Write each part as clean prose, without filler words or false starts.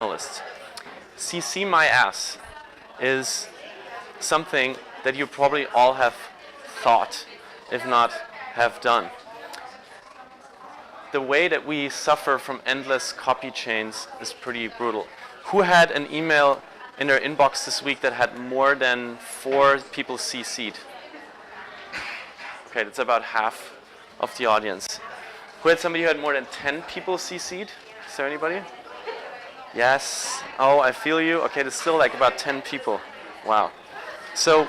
journalists. CC my ass is something that you probably all have thought, if not have done. The way that we suffer from endless copy chains is pretty brutal. Who had an email in their inbox this week that had more than 4 people CC'd? Okay, that's about half of the audience. Who had somebody who had more than 10 people CC'd? Is there anybody? Yes. Oh, I feel you. Okay, there's still like about 10 people. Wow. So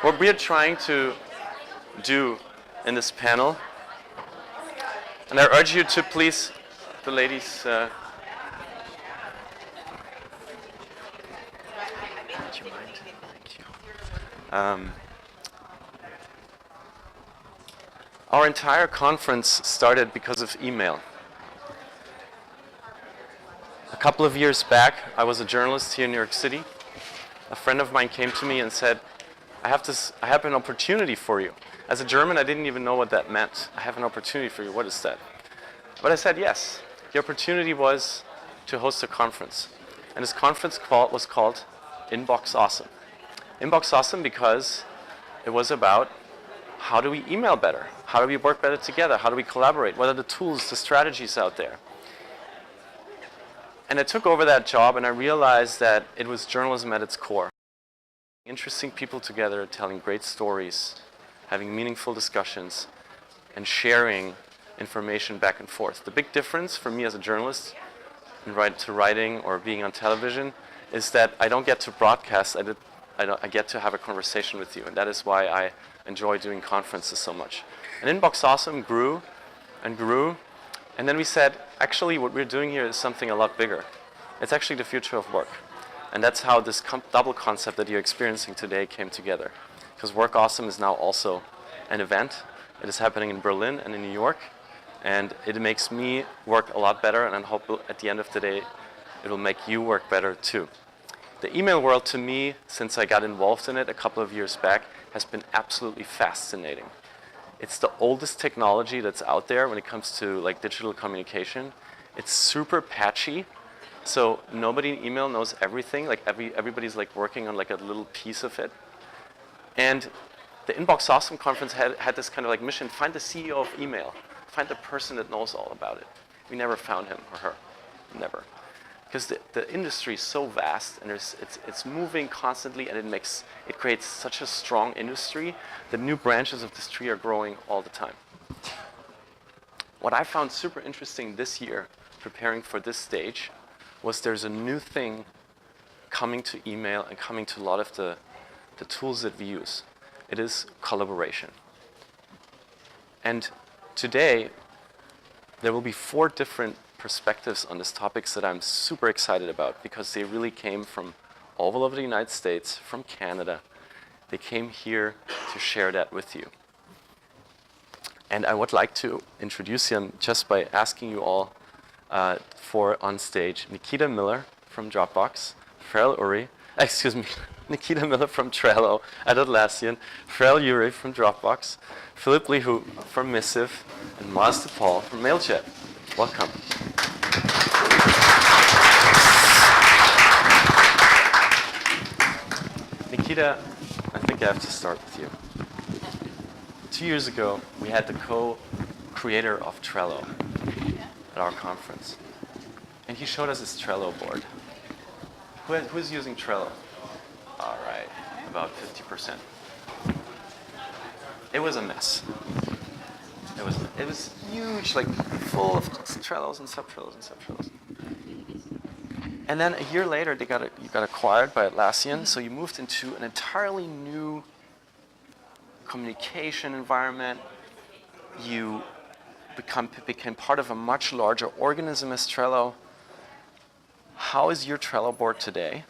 what we're trying to do in this panel, and I urge you to please, the ladies, would you mind? Thank you. Our entire conference started because of email. A couple of years back, I was a journalist here in New York City. A friend of mine came to me and said, I have an opportunity for you. As a German, I didn't even know what that meant. I have an opportunity for you. What is that? But I said yes. The opportunity was to host a conference. And this conference was called Inbox Awesome. Inbox Awesome because it was about how do we email better? How do we work better together? How do we collaborate? What are the tools, the strategies out there? And I took over that job and I realized that it was journalism at its core. Interesting people together, telling great stories, having meaningful discussions, and sharing information back and forth. The big difference for me as a journalist in writing or being on television is that I don't get to broadcast, I get to have a conversation with you, and that is why I enjoy doing conferences so much. And Inbox Awesome grew and grew, and then we said, actually what we're doing here is something a lot bigger. It's actually the future of work. And that's how this double concept that you're experiencing today came together. Because Work Awesome is now also an event. It is happening in Berlin and in New York. And it makes me work a lot better, and I hope at the end of the day it will make you work better too. The email world to me, since I got involved in it a couple of years back, has been absolutely fascinating. It's the oldest technology that's out there when it comes to like digital communication. It's super patchy, so nobody in email knows everything. Like everybody's like working on like a little piece of it. And the Inbox Awesome conference had this kind of like mission: find the CEO of email, find the person that knows all about it. We never found him or her, never. Because the industry is so vast and it's moving constantly, and it creates such a strong industry that new branches of this tree are growing all the time. What I found super interesting this year, preparing for this stage, was there's a new thing coming to email and coming to a lot of the tools that we use. It is collaboration. And today, there will be 4 different perspectives on these topics that I'm super excited about, because they really came from all over the United States, from Canada. They came here to share that with you. And I would like to introduce them just by asking you all for on stage Nikita Miller from Dropbox, Nikita Miller from Trello at Atlassian, Farrell Uri from Dropbox, Philippe Lihu from Missive, and Maz DePaul from MailChat. Welcome. Nikita, I think I have to start with you. 2 years ago, we had the co-creator of Trello at our conference. And he showed us his Trello board. Who's using Trello? All right, about 50%. It was a mess. It was huge, like full of Trellos and sub-Trellos and sub-Trellos. And then a year later, you got acquired by Atlassian, so you moved into an entirely new communication environment. You became part of a much larger organism as Trello. How is your Trello board today?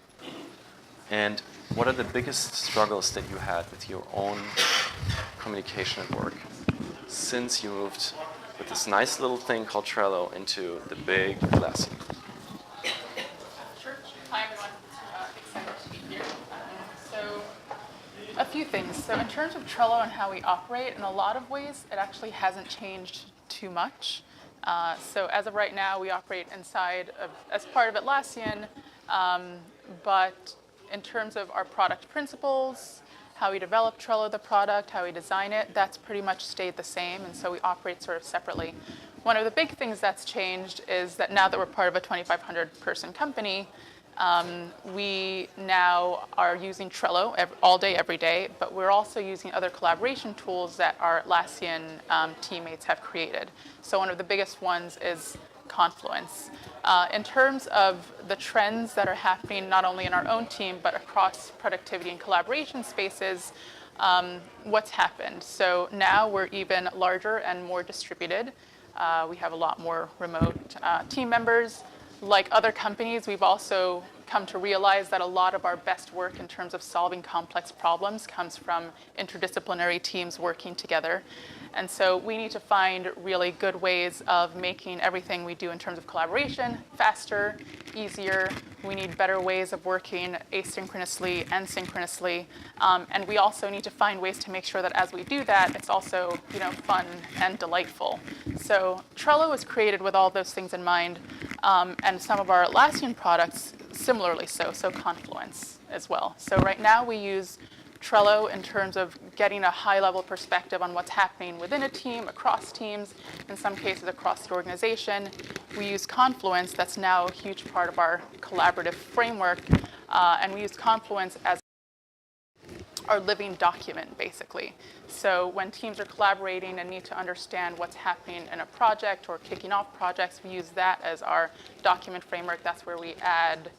And what are the biggest struggles that you had with your own communication at work since you moved with this nice little thing called Trello into the big Atlassian? Sure. Hi, everyone. Excited to be here. So a few things. So in terms of Trello and how we operate, in a lot of ways, it actually hasn't changed too much. So as of right now, we operate inside of, as part of Atlassian, but in terms of our product principles, how we develop Trello, the product, how we design it, that's pretty much stayed the same, and so we operate sort of separately. One of the big things that's changed is that now that we're part of a 2,500 person company, we now are using Trello all day, every day, but we're also using other collaboration tools that our Atlassian teammates have created. So one of the biggest ones is Confluence. In terms of the trends that are happening not only in our own team, but across productivity and collaboration spaces, what's happened? So now we're even larger and more distributed. We have a lot more remote team members. Like other companies, we've also come to realize that a lot of our best work in terms of solving complex problems comes from interdisciplinary teams working together. And so we need to find really good ways of making everything we do in terms of collaboration faster, easier. We need better ways of working asynchronously and synchronously. And we also need to find ways to make sure that as we do that, it's also, fun and delightful. So Trello was created with all those things in mind. And some of our Atlassian products similarly so Confluence as well. So right now we use Trello in terms of getting a high-level perspective on what's happening within a team, across teams, in some cases across the organization. We use Confluence, that's now a huge part of our collaborative framework, and we use Confluence as our living document, basically. So when teams are collaborating and need to understand what's happening in a project or kicking off projects, we use that as our document framework. That's where we add,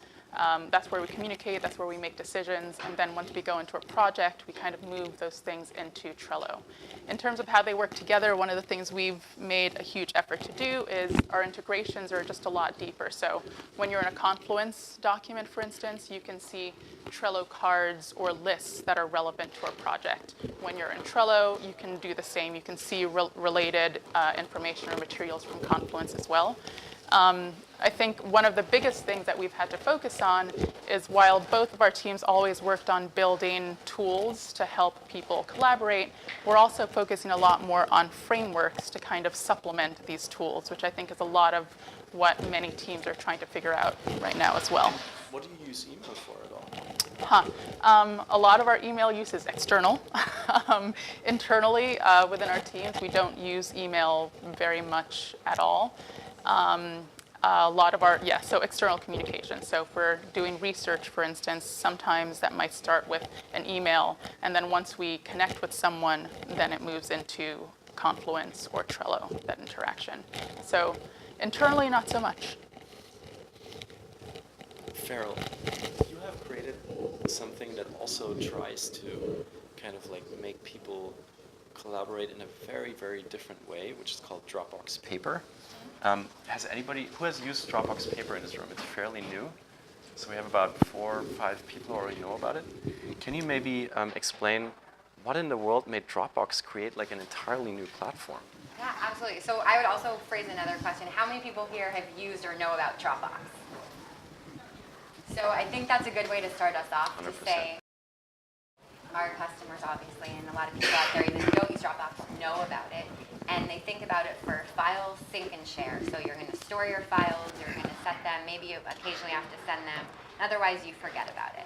that's where we communicate, that's where we make decisions, and then once we go into a project, we kind of move those things into Trello. In terms of how they work together, one of the things we've made a huge effort to do is our integrations are just a lot deeper. So when you're in a Confluence document, for instance, you can see Trello cards or lists that are relevant to a project. When you're in Trello, you can do the same. You can see related information or materials from Confluence as well. I think one of the biggest things that we've had to focus on is while both of our teams always worked on building tools to help people collaborate, we're also focusing a lot more on frameworks to kind of supplement these tools, which I think is a lot of what many teams are trying to figure out right now as well. What do you use email for at all? A lot of our email use is external. Internally, within our teams, we don't use email very much at all. A lot of our, so external communication. So if we're doing research, for instance, sometimes that might start with an email, and then once we connect with someone, then it moves into Confluence or Trello, that interaction. So internally, not so much. Farrell, you have created something that also tries to kind of like make people collaborate in a very, very different way, which is called Dropbox Paper. Has anybody who has used Dropbox Paper in this room? It's fairly new, so we have about 4 or 5 people who already know about it. Can you maybe explain what in the world made Dropbox create like an entirely new platform? Yeah, absolutely. So I would also phrase another question. How many people here have used or know about Dropbox? So I think that's a good way to start us off 100%. To say our customers, obviously, and a lot of people out there even who don't use Dropbox know about it. And they think about it for file, sync, and share. So you're going to store your files, you're going to set them, maybe you occasionally have to send them, otherwise you forget about it.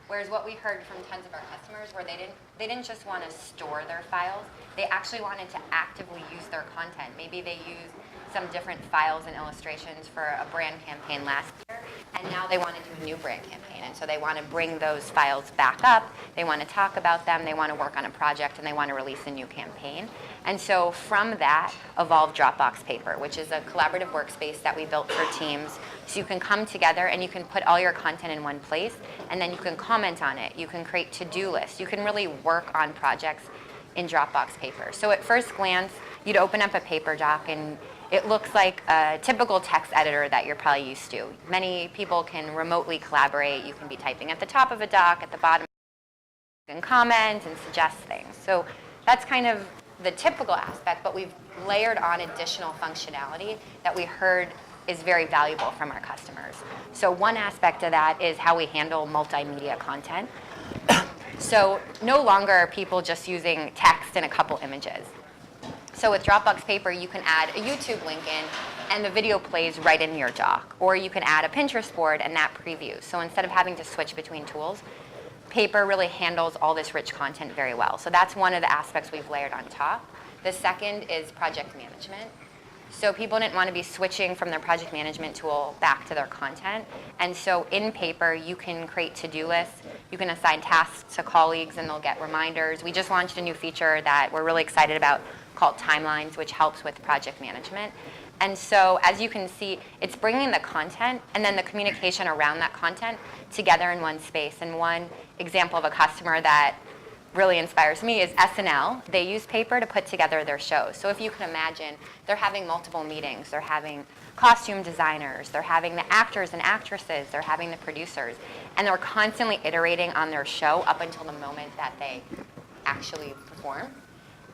Whereas what we heard from tons of our customers were they didn't just want to store their files, they actually wanted to actively use their content. Maybe they used some different files and illustrations for a brand campaign last year, and now they want to do a new brand campaign. And so they want to bring those files back up, they want to talk about them, they want to work on a project, and they want to release a new campaign. And so from that evolved Dropbox Paper, which is a collaborative workspace that we built for teams. So you can come together and you can put all your content in one place, and then you can comment on it. You can create to-do lists. You can really work on projects in Dropbox Paper. So at first glance, you'd open up a Paper doc, and it looks like a typical text editor that you're probably used to. Many people can remotely collaborate. You can be typing at the top of a doc, at the bottom, you can comment and suggest things. So that's kind of the typical aspect, but we've layered on additional functionality that we heard is very valuable from our customers. So one aspect of that is how we handle multimedia content. So no longer are people just using text and a couple images. So with Dropbox Paper, you can add a YouTube link in, and the video plays right in your doc. Or you can add a Pinterest board, and that previews. So instead of having to switch between tools, Paper really handles all this rich content very well. So that's one of the aspects we've layered on top. The second is project management. So people didn't want to be switching from their project management tool back to their content. And so in Paper, you can create to-do lists. You can assign tasks to colleagues, and they'll get reminders. We just launched a new feature that we're really excited about called Timelines, which helps with project management. And so as you can see, it's bringing the content and then the communication around that content together in one space. And one example of a customer that really inspires me is SNL. They use Paper to put together their shows. So if you can imagine, they're having multiple meetings. They're having costume designers. They're having the actors and actresses. They're having the producers. And they're constantly iterating on their show up until the moment that they actually perform.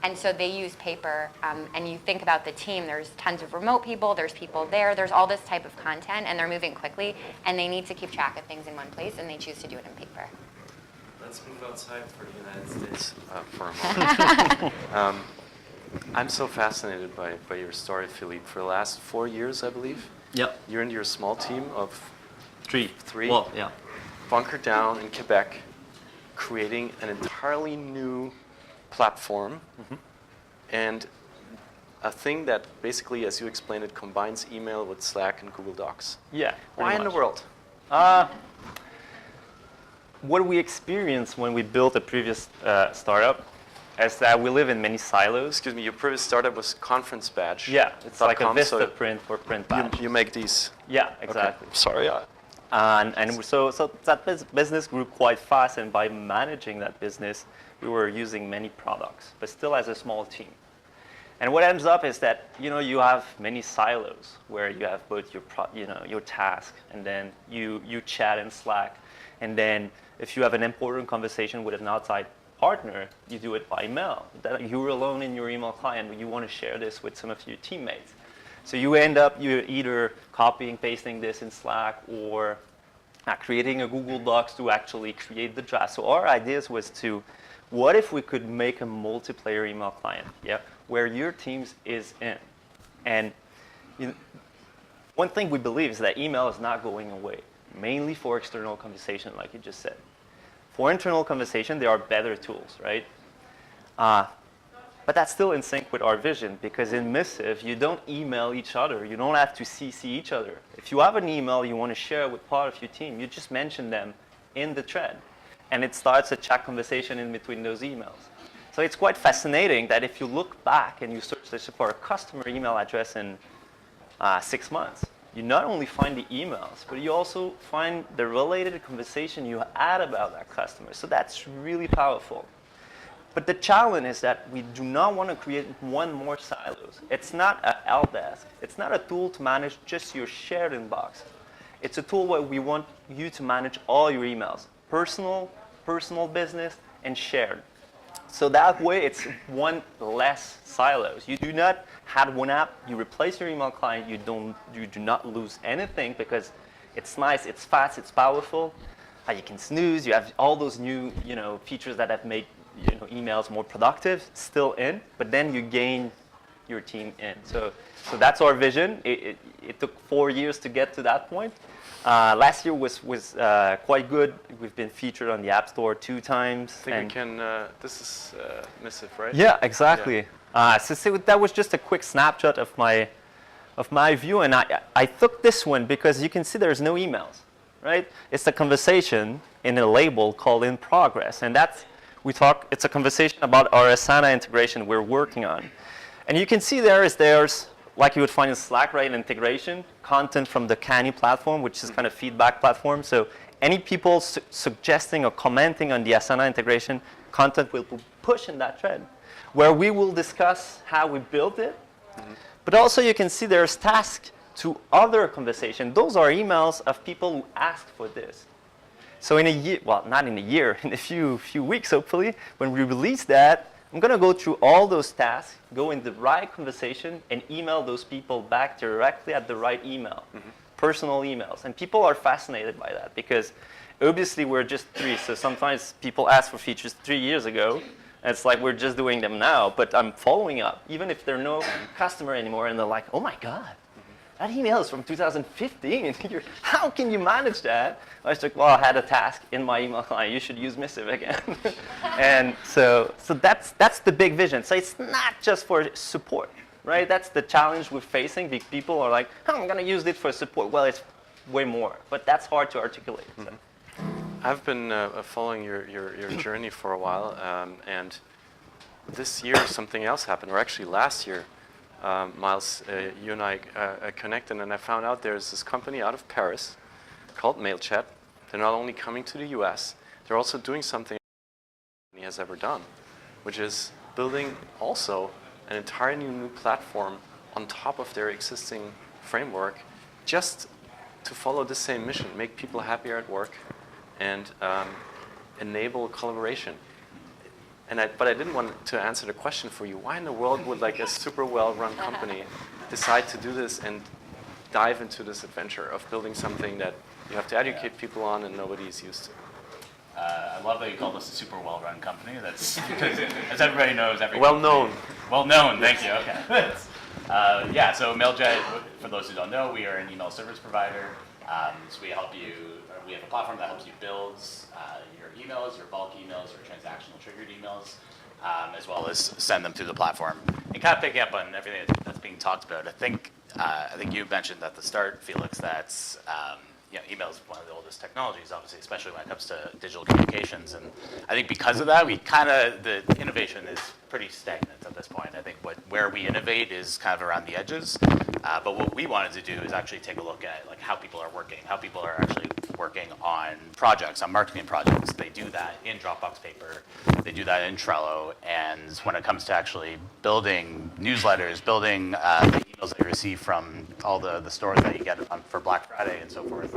And so they use Paper, and you think about the team, there's tons of remote people, there's people there, there's all this type of content, and they're moving quickly, and they need to keep track of things in one place, and they choose to do it in Paper. Let's move outside for the United States for a moment. I'm so fascinated by your story, Philippe. For the last 4 years, I believe, Yep. you're in your small team of Three. Three? Well, yeah. bunkered down in Quebec, creating an entirely new platform and a thing that basically, as you explained it, combines email with Slack and Google Docs. Yeah. Why in the world? What we experienced when we built a previous startup is that we live in many silos. Excuse me, your previous startup was Conference Badge. Yeah, it's like a .com, so Vistaprint for print badge. you make these. Yeah, exactly. Okay. Sorry. So that business grew quite fast, and by managing that business, we were using many products, but still as a small team. And what ends up is that you have many silos where you have both your task, and then you chat in Slack, and then if you have an important conversation with an outside partner, you do it by mail. You're alone in your email client, but you want to share this with some of your teammates. So you end up either copying, pasting this in Slack, or creating a Google Docs to actually create the draft. So our ideas was what if we could make a multiplayer email client, where your teams is in? And one thing we believe is that email is not going away, mainly for external conversation, like you just said. For internal conversation, there are better tools, right? But that's still in sync with our vision, because in Missive, you don't email each other. You don't have to CC each other. If you have an email you want to share with part of your team, you just mention them in the thread. And it starts a chat conversation in between those emails. So it's quite fascinating that if you look back and you search for a customer email address in 6 months, you not only find the emails, but you also find the related conversation you had about that customer. So that's really powerful. But the challenge is that we do not want to create one more silos. It's not a help desk. It's not a tool to manage just your shared inbox. It's a tool where we want you to manage all your emails, personal business, and shared. So that way, it's one less silos. You do not have one app. You replace your email client. You do not lose anything, because it's nice, it's fast, it's powerful. You can snooze. You have all those new features that have made emails more productive still in, but then you gain your team in. So that's our vision. It took 4 years to get to that point. Last year was quite good. We've been featured on the App Store 2 times. I think we can, this is Missive, right? Yeah, exactly. Yeah. So that was just a quick snapshot of my view, and I took this one because you can see there's no emails, right? It's a conversation in a label called In Progress, and it's a conversation about our Asana integration we're working on. And you can see there's, like you would find in Slack, right, integration, content from the Canny platform, which is kind of feedback platform. So any people suggesting or commenting on the Asana integration, content will be pushed in that thread, where we will discuss how we built it. Mm-hmm. But also you can see there's tasks to other conversation. Those are emails of people who asked for this. So in a year, well, not in a year, in a few weeks, hopefully, when we release that, I'm going to go through all those tasks, go in the right conversation, and email those people back directly at the right email, personal emails. And people are fascinated by that, because obviously we're just 3. So sometimes people ask for features 3 years ago, It's like we're just doing them now, but I'm following up, even if they're no customer anymore, and they're like, oh my God, that email is from 2015. How can you manage that? I was like, well, I had a task in my email client. You should use Missive again. And so that's the big vision. So it's not just for support, right? That's the challenge we're facing. The people are like, oh, I'm going to use it for support. Well, it's way more, but that's hard to articulate. So. I've been following your journey for a while, and this year something else happened, or actually last year, Miles, you and I connected, and I found out there's this company out of Paris called MailChat. They're not only coming to the US, they're also doing something he has ever done, which is building also an entirely new platform on top of their existing framework, just to follow the same mission, make people happier at work and enable collaboration. But I didn't want to answer the question for you. Why in the world would like a super well-run company decide to do this and dive into this adventure of building something that you have to educate people on and nobody's used to? I love that you called us a super well-run company. That's because, as everybody knows, Well-known. Well-known, thank you. Okay. Yeah, so MailChat, for those who don't know, we are an email service provider. So we help you, we have a platform that helps you build your emails, your bulk emails, your transactional triggered emails, as well as send them through the platform. And kind of picking up on everything that's being talked about, I think you mentioned at the start, Felix, that email is one of the oldest technologies, obviously, especially when it comes to digital communications. And I think because of that, the innovation is pretty stagnant at this point. I think where we innovate is kind of around the edges. But what we wanted to do is actually take a look at like how people are working, how people are actually working on projects, on marketing projects. They do that in Dropbox Paper. They do that in Trello. And when it comes to actually building newsletters, building the emails that you receive from all the stores that you get for Black Friday and so forth,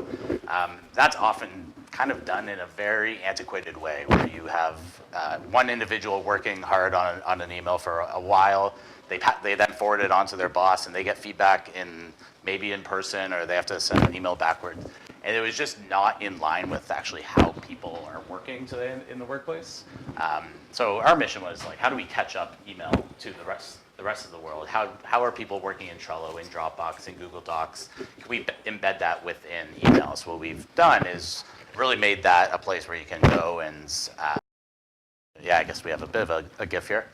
that's often kind of done in a very antiquated way where you have one individual working hard on an email for a while. They then forward it on to their boss, and they get feedback maybe in person, or they have to send an email backwards. And it was just not in line with actually how people are working today in the workplace. So our mission was like, how do we catch up email to the rest of the world? How are people working in Trello, in Dropbox, in Google Docs? Can we embed that within email? So what we've done is really made that a place where you can go and, I guess we have a bit of a GIF here.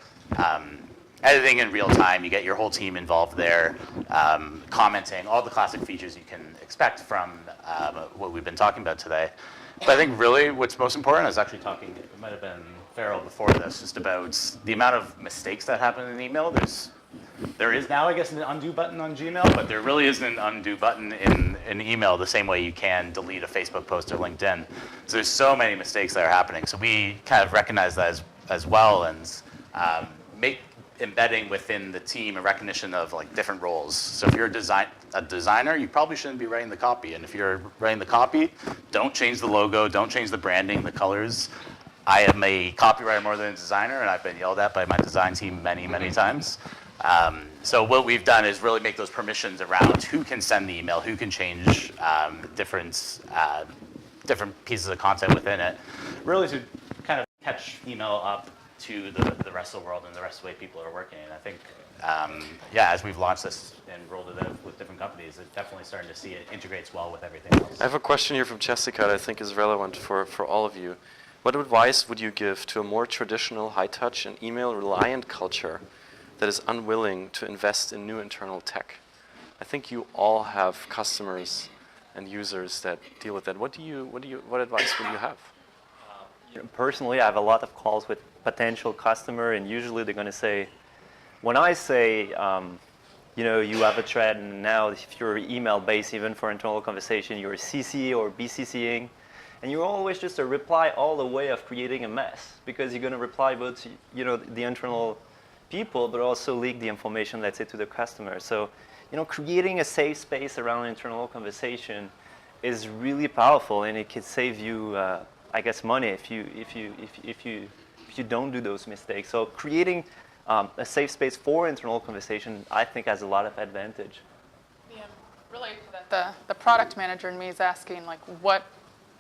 Editing in real time, you get your whole team involved there, commenting, all the classic features you can expect from what we've been talking about today. But I think really what's most important, I was actually talking, it might have been Farrell before this, just about the amount of mistakes that happen in email. There is now, I guess, an undo button on Gmail, but there really isn't an undo button in email the same way you can delete a Facebook post or LinkedIn. So there's so many mistakes that are happening. So we kind of recognize that as well and make embedding within the team a recognition of like different roles. So if you're a designer, you probably shouldn't be writing the copy. And if you're writing the copy, don't change the logo, don't change the branding, the colors. I am a copywriter more than a designer, and I've been yelled at by my design team many, many times. So what we've done is really make those permissions around who can send the email, who can change different pieces of content within it, really to kind of catch email up to the rest of the world and the rest of the way people are working. And I think, as we've launched this and rolled it out with different companies, it's definitely starting to see it integrates well with everything else. I have a question here from Jessica that I think is relevant for all of you. What advice would you give to a more traditional, high-touch and email-reliant culture that is unwilling to invest in new internal tech? I think you all have customers and users that deal with that. What advice would you have? Personally, I have a lot of calls with potential customer, and usually they're going to say, when I say, you have a thread, and now if you're email-based, even for internal conversation, you're CC or BCCing, and you're always just a reply all the way of creating a mess, because you're going to reply both to, the internal people, but also leak the information, let's say, to the customer. So, creating a safe space around internal conversation is really powerful, and it can save you, I guess, money if you don't do those mistakes. So creating a safe space for internal conversation, I think, has a lot of advantage. Yeah, related to that, the product manager in me is asking, like, what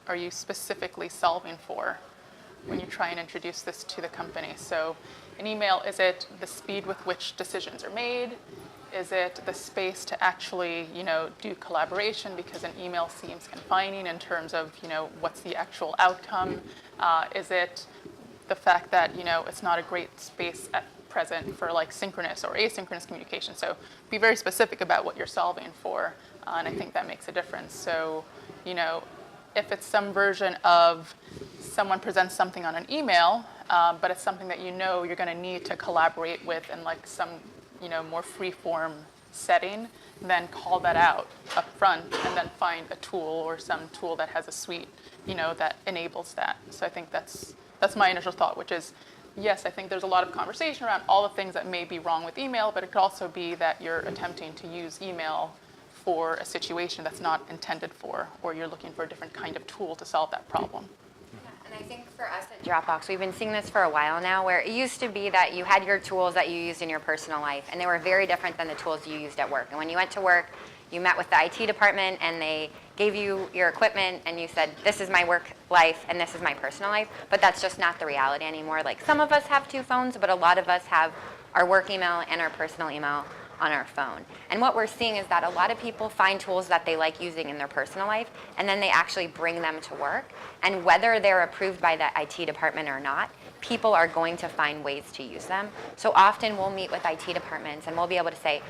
are you specifically solving for? when you try and introduce this to the company. So an email, is it the speed with which decisions are made? Is it the space to actually, do collaboration, because an email seems confining in terms of, what's the actual outcome? Is it the fact that, it's not a great space at present for like synchronous or asynchronous communication? So be very specific about what you're solving for, and I think that makes a difference. So, if it's some version of someone presents something on an email, but it's something that you're going to need to collaborate with in like some more free-form setting, then call that out up front and then find a tool or some tool that has a suite, that enables that. So I think that's my initial thought, which is, yes, I think there's a lot of conversation around all the things that may be wrong with email, but it could also be that you're attempting to use email for a situation that's not intended for, or you're looking for a different kind of tool to solve that problem. And I think for us at Dropbox, we've been seeing this for a while now, where it used to be that you had your tools that you used in your personal life, and they were very different than the tools you used at work. And when you went to work, you met with the IT department, and they gave you your equipment, and you said, this is my work life, and this is my personal life. But that's just not the reality anymore. Like, some of us have two phones, but a lot of us have our work email and our personal email on our phone. And what we're seeing is that a lot of people find tools that they like using in their personal life, and then they actually bring them to work. And whether they're approved by the IT department or not, people are going to find ways to use them. So often we'll meet with IT departments, and we'll be able to say,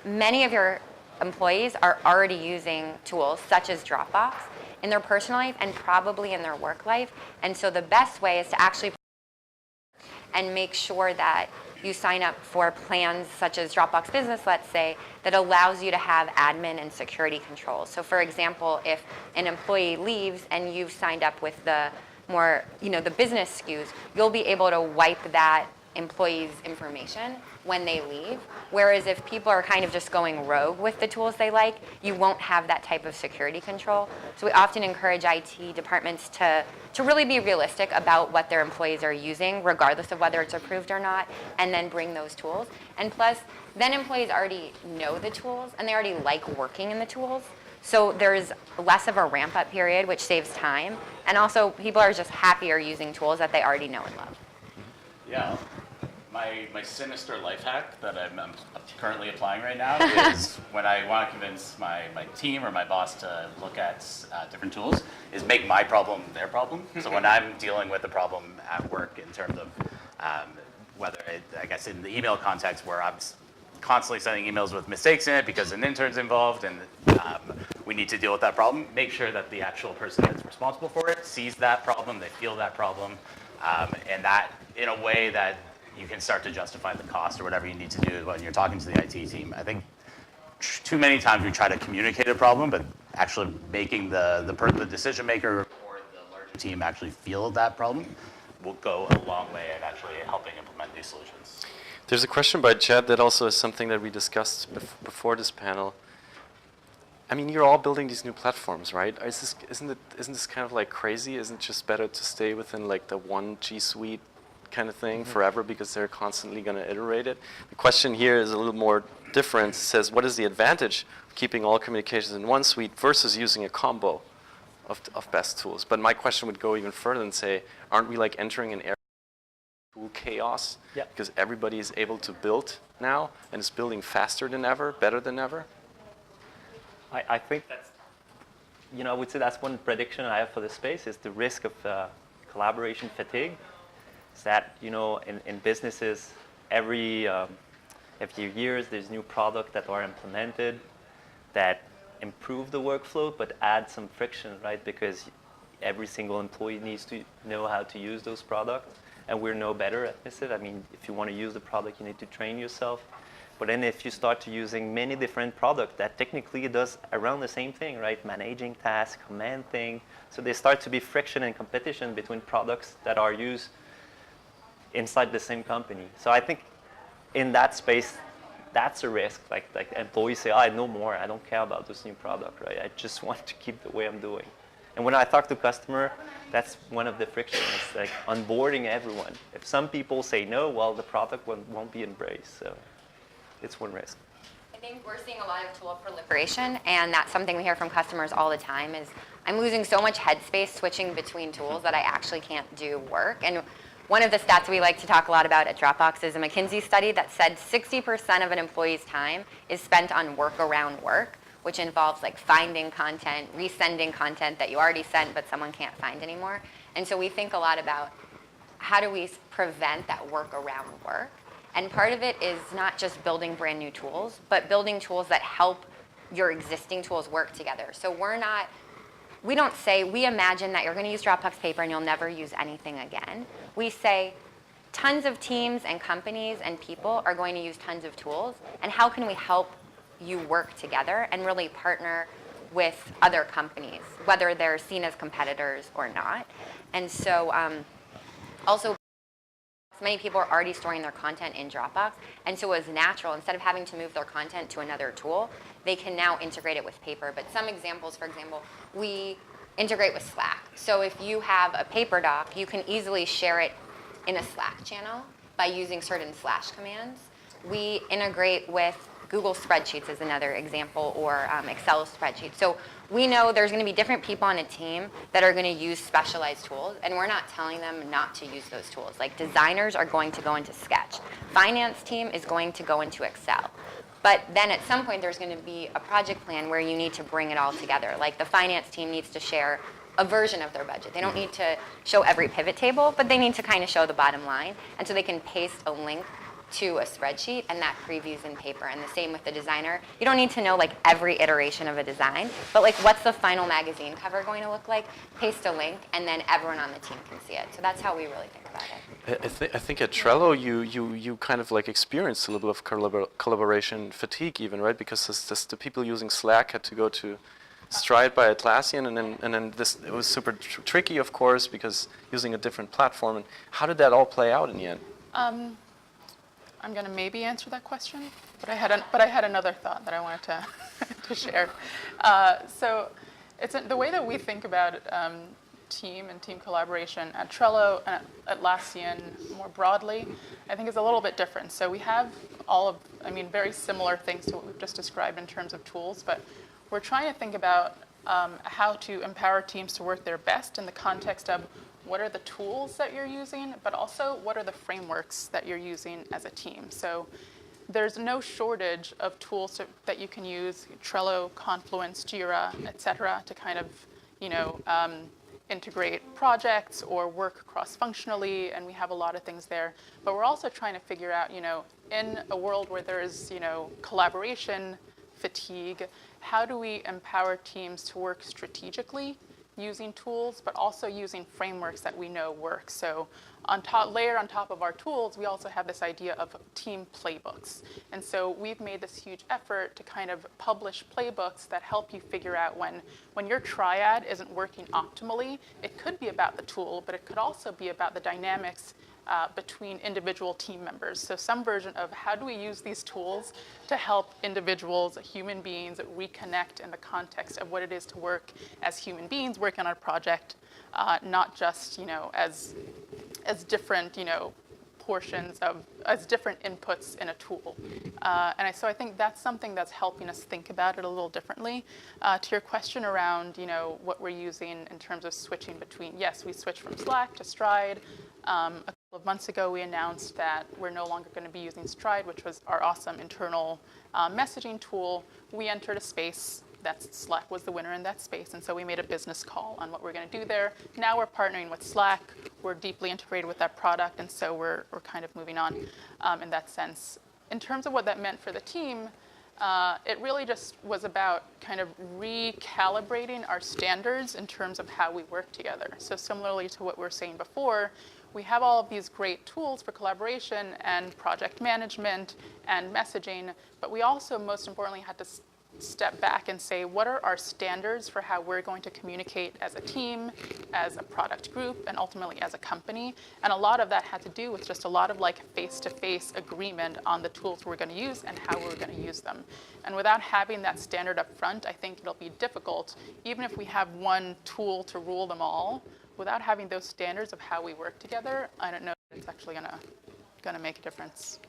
many of your employees are already using tools such as Dropbox in their personal life and probably in their work life. And so the best way is to actually and make sure that you sign up for plans such as Dropbox Business, let's say, that allows you to have admin and security controls. So for example, if an employee leaves and you've signed up with the more, the business SKUs, you'll be able to wipe that employee's information when they leave. Whereas if people are kind of just going rogue with the tools they like, you won't have that type of security control. So we often encourage IT departments to really be realistic about what their employees are using, regardless of whether it's approved or not, and then bring those tools. And plus, then employees already know the tools, and they already like working in the tools. So there's less of a ramp-up period, which saves time. And also, people are just happier using tools that they already know and love. Yeah. My sinister life hack that I'm currently applying right now is when I want to convince my team or my boss to look at different tools, is make my problem their problem. So when I'm dealing with a problem at work in terms of whether I guess in the email context where I'm constantly sending emails with mistakes in it because an intern's involved and we need to deal with that problem, make sure that the actual person that's responsible for it sees that problem, they feel that problem, and that in a way that you can start to justify the cost or whatever you need to do when you're talking to the IT team. I think too many times we try to communicate a problem, but actually making the decision maker or the larger team actually feel that problem will go a long way at actually helping implement these solutions. There's a question by Chad that also is something that we discussed before this panel. I mean, you're all building these new platforms, right? Isn't this kind of like crazy? Isn't it just better to stay within like the one G Suite kind of thing forever because they're constantly going to iterate it? The question here is a little more different. It says, what is the advantage of keeping all communications in one suite versus using a combo of best tools? But my question would go even further and say, aren't we like entering an era of tool chaos? Yeah. Because everybody is able to build now and is building faster than ever, better than ever? I think that's, I would say that's one prediction I have for the space is the risk of collaboration fatigue. Is that, in businesses, every few years there's new products that are implemented that improve the workflow but add some friction, right? Because every single employee needs to know how to use those products, and we're no better at this. I mean, if you want to use the product, you need to train yourself. But then if you start to using many different products that technically does around the same thing, right? Managing tasks, command thing. So there start to be friction and competition between products that are used inside the same company. So I think in that space, that's a risk. Like employees say, I know more. I don't care about this new product, right? I just want to keep the way I'm doing. And when I talk to customer, that's one of the frictions, like onboarding everyone. If some people say no, well, the product won't be embraced. So it's one risk. I think we're seeing a lot of tool proliferation, and that's something we hear from customers all the time is, I'm losing so much headspace switching between tools that I actually can't do work. And one of the stats we like to talk a lot about at Dropbox is a McKinsey study that said 60% of an employee's time is spent on work around work, which involves like finding content, resending content that you already sent but someone can't find anymore. And so we think a lot about how do we prevent that work around work. And part of it is not just building brand new tools, but building tools that help your existing tools work together. So we don't say, we imagine that you're going to use Dropbox Paper and you'll never use anything again. We say, tons of teams and companies and people are going to use tons of tools, and how can we help you work together and really partner with other companies, whether they're seen as competitors or not. And so also, many people are already storing their content in Dropbox, and so it was natural, instead of having to move their content to another tool, they can now integrate it with Paper. But some examples, for example, we integrate with Slack. So if you have a Paper doc, you can easily share it in a Slack channel by using certain slash commands. We integrate with Google Spreadsheets as another example, or Excel spreadsheets. So we know there's going to be different people on a team that are going to use specialized tools, and we're not telling them not to use those tools. Like designers are going to go into Sketch. Finance team is going to go into Excel. But then at some point there's going to be a project plan where you need to bring it all together. Like the finance team needs to share a version of their budget. They don't need to show every pivot table, but they need to kind of show the bottom line. And so they can paste a link to a spreadsheet, and that previews in Paper. And the same with the designer. You don't need to know like every iteration of a design, but like what's the final magazine cover going to look like? Paste a link, and then everyone on the team can see it. So that's how we really think about it. I think at Trello you kind of like experienced a little bit of collaboration fatigue even, right? Because the people using Slack had to go to Stride by Atlassian, and then this, it was super tricky, of course, because using a different platform. And how did that all play out in the end? I'm going to maybe answer that question, but I had another thought that I wanted to to share. So it's the way that we think about team and team collaboration at Trello and at Atlassian more broadly, I think is a little bit different. So we have very similar things to what we've just described in terms of tools, but we're trying to think about how to empower teams to work their best in the context of what are the tools that you're using, but also what are the frameworks that you're using as a team. So there's no shortage of tools that you can use, Trello, Confluence, Jira, et cetera, to kind of, integrate projects or work cross-functionally, and we have a lot of things there. But we're also trying to figure out, in a world where there is, collaboration fatigue, how do we empower teams to work strategically using tools, but also using frameworks that we know work. So layered on top of our tools, we also have this idea of team playbooks. And so we've made this huge effort to kind of publish playbooks that help you figure out when your triad isn't working optimally. It could be about the tool, but it could also be about the dynamics between individual team members. So some version of how do we use these tools to help individuals, human beings, reconnect in the context of what it is to work as human beings working on a project, not just as different portions as different inputs in a tool. So I think that's something that's helping us think about it a little differently. To your question around what we're using in terms of switching between, yes, we switched from Slack to Stride. A couple of months ago, we announced that we're no longer going to be using Stride, which was our awesome internal messaging tool. We entered a space that Slack was the winner in that space, and so we made a business call on what we're going to do there. Now we're partnering with Slack. We're deeply integrated with that product, and so we're kind of moving on in that sense. In terms of what that meant for the team, it really just was about kind of recalibrating our standards in terms of how we work together. So similarly to what we were saying before, we have all of these great tools for collaboration and project management and messaging, but we also, most importantly, had to step back and say, what are our standards for how we're going to communicate as a team, as a product group, and ultimately as a company? And a lot of that had to do with just a lot of face-to-face agreement on the tools we're going to use and how we're going to use them. And without having that standard up front, I think it'll be difficult, even if we have one tool to rule them all, without having those standards of how we work together, I don't know if it's actually going to make a difference.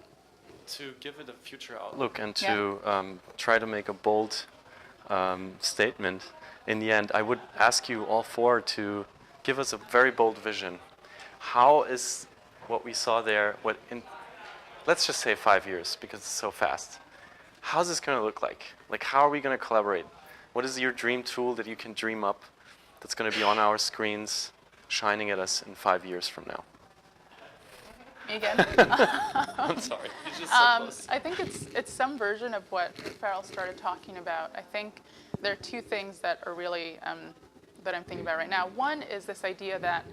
to give it a future outlook and to try to make a bold statement, in the end, I would ask you all four to give us a very bold vision. How is what we saw there, let's just say 5 years, because it's so fast. How's this going to look like? Like, how are we going to collaborate? What is your dream tool that you can dream up that's going to be on our screens, shining at us in 5 years from now? Me again? I'm sorry. It's just so close. I think it's some version of what Farrell started talking about. I think there are two things that are really that I'm thinking about right now. One is this idea that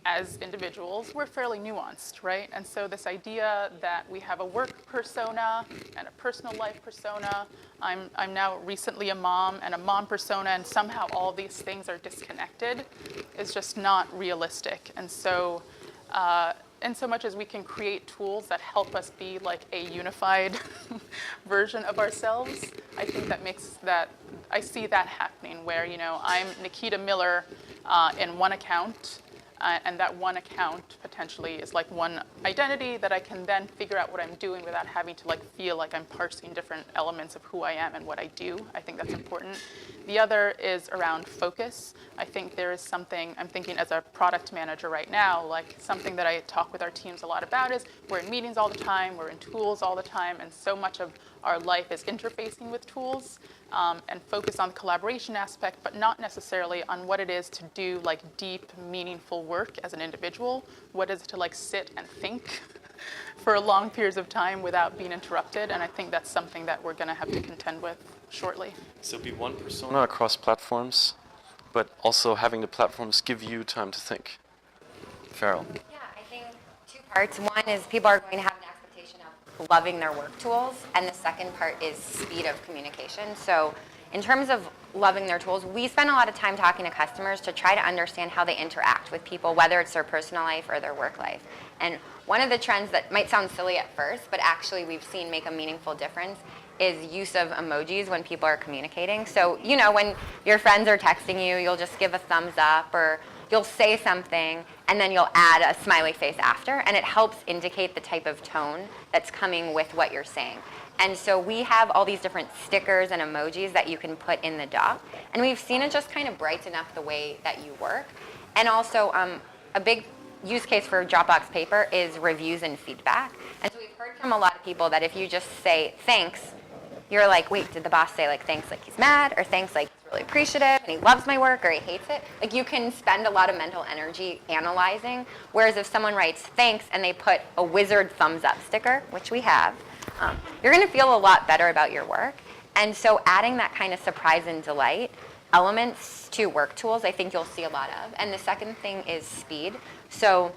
as individuals, we're fairly nuanced, right? And so this idea that we have a work persona and a personal life persona. I'm now recently a mom and a mom persona, and somehow all these things are disconnected is just not realistic. And so in so much as we can create tools that help us be like a unified version of ourselves, I think that makes that, I see that happening where, I'm Nikita Miller in one account, and that one account potentially is like one identity that I can then figure out what I'm doing without having to feel like I'm parsing different elements of who I am and what I do. I think that's important. The other is around focus. I think there is something, I'm thinking as a product manager right now, like something that I talk with our teams a lot about is we're in meetings all the time, we're in tools all the time, and so much of our life is interfacing with tools. And focus on the collaboration aspect, but not necessarily on what it is to do deep, meaningful work as an individual. What is it to sit and think for long periods of time without being interrupted? And I think that's something that we're going to have to contend with shortly. So be one persona across platforms, but also having the platforms give you time to think. Farrell. Yeah, I think two parts. One is people are going to have an expectation of loving their work tools, and the second part is speed of communication. So in terms of loving their tools, we spend a lot of time talking to customers to try to understand how they interact with people, whether it's their personal life or their work life. And one of the trends that might sound silly at first, but actually we've seen make a meaningful difference, is use of emojis when people are communicating. So, when your friends are texting you, you'll just give a thumbs up, or you'll say something, and then you'll add a smiley face after, and it helps indicate the type of tone that's coming with what you're saying. And so we have all these different stickers and emojis that you can put in the doc, and we've seen it just kind of brighten up the way that you work. And also, a big use case for Dropbox Paper is reviews and feedback. And so we've heard from a lot of people that if you just say thanks, you're like, wait, did the boss say thanks like he's mad, or thanks like he's really appreciative and he loves my work, or he hates it? You can spend a lot of mental energy analyzing, whereas if someone writes thanks and they put a wizard thumbs up sticker, which we have, you're going to feel a lot better about your work. And so adding that kind of surprise and delight elements to work tools, I think you'll see a lot of. And the second thing is speed. So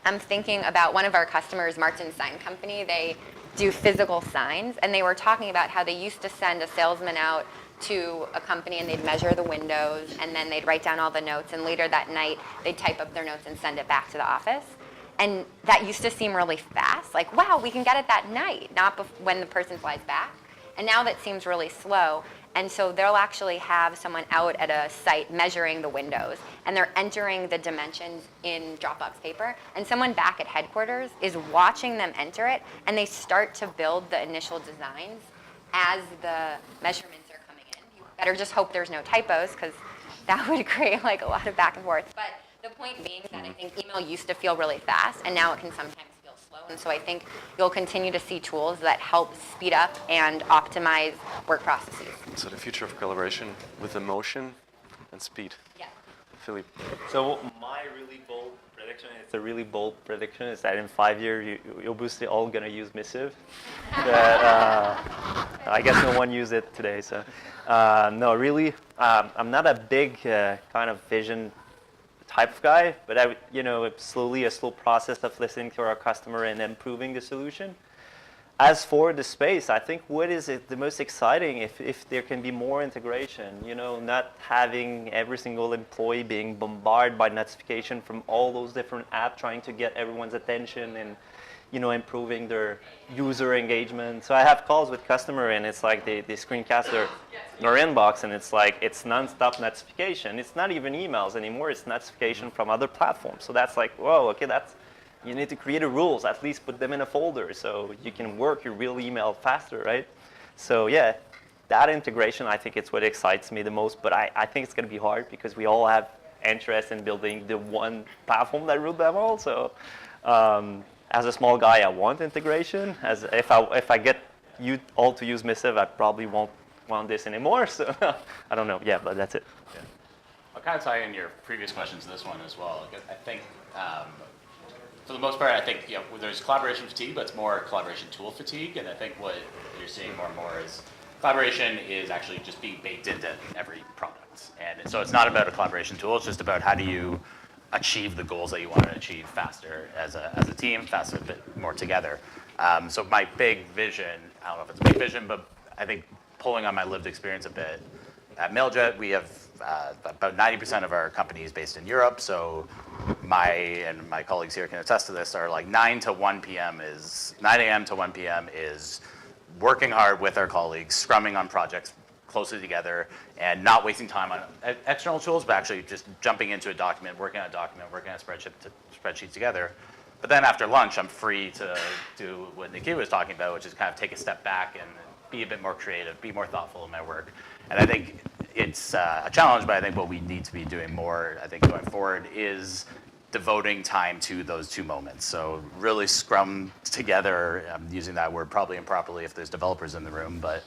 I'm thinking about one of our customers, Martin Sign Company. They do physical signs, and they were talking about how they used to send a salesman out to a company and they'd measure the windows, and then they'd write down all the notes, and later that night they'd type up their notes and send it back to the office. And that used to seem really fast, like, wow, we can get it that night, not when the person flies back. And now that seems really slow. And so they'll actually have someone out at a site measuring the windows, and they're entering the dimensions in Dropbox Paper, and someone back at headquarters is watching them enter it, and they start to build the initial designs as the measurements are coming in. You better just hope there's no typos, because that would create a lot of back and forth. But the point being that I think email used to feel really fast, and now it can sometimes feel slow. And so I think you'll continue to see tools that help speed up and optimize work processes. So the future of collaboration with emotion and speed. Yeah. Philippe. So my really bold prediction, it's a really bold prediction, is that in 5 years you're obviously all going to use Missive. I guess no one used it today. So no, really, I'm not a big kind of vision type of guy, but it's slowly a slow process of listening to our customer and improving the solution. As for the space, I think what is the most exciting if there can be more integration, not having every single employee being bombarded by notification from all those different apps, trying to get everyone's attention and, improving their user engagement. So I have calls with customer, and it's like they screencast their inbox, and it's like it's nonstop notification. It's not even emails anymore, it's notification from other platforms. So that's like, whoa, okay, You need to create the rules, at least put them in a folder so you can work your real email faster, right? So yeah, that integration, I think it's what excites me the most, but I think it's going to be hard because we all have interest in building the one platform that ruled them all. So as a small guy, I want integration. As if I get you all to use Missive, I probably won't want this anymore. So I don't know. Yeah, but that's it. Yeah. I'll kind of tie in your previous questions to this one as well. I think, for the most part, I think there's collaboration fatigue, but it's more collaboration tool fatigue. And I think what you're seeing more and more is collaboration is actually just being baked into every product. And so it's not about a collaboration tool. It's just about how do you achieve the goals that you want to achieve faster as a team, faster, a bit more together. So my big vision, I don't know if it's a big vision, but I think pulling on my lived experience a bit, at MailJet, we have about 90% of our company is based in Europe. So my colleagues here can attest to this, are like 9 a.m. to 1 p.m. is working hard with our colleagues, scrumming on projects closely together, and not wasting time on external tools, but actually just jumping into a document, working on a spreadsheet together. But then after lunch, I'm free to do what Nikki was talking about, which is kind of take a step back and be a bit more creative, be more thoughtful in my work. And I think it's a challenge, but I think what we need to be doing more, I think, going forward is devoting time to those two moments. So really scrum together, I'm using that word probably improperly if there's developers in the room, but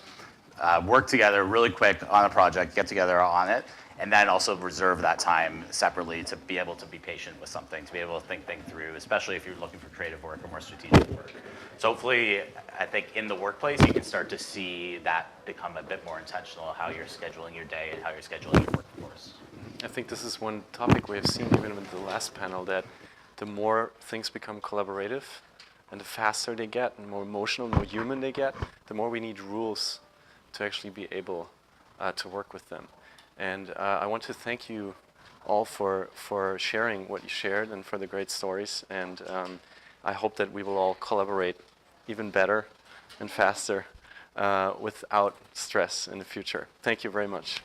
work together really quick on a project, get together on it, and then also reserve that time separately to be able to be patient with something, to be able to think through, especially if you're looking for creative work or more strategic work. So hopefully, I think in the workplace, you can start to see that become a bit more intentional, how you're scheduling your day and how you're scheduling your workforce. I think this is one topic we have seen even with the last panel, that the more things become collaborative and the faster they get and more emotional, more human they get, the more we need rules to actually be able to work with them. And I want to thank you all for sharing what you shared and for the great stories. And I hope that we will all collaborate even better and faster without stress in the future. Thank you very much.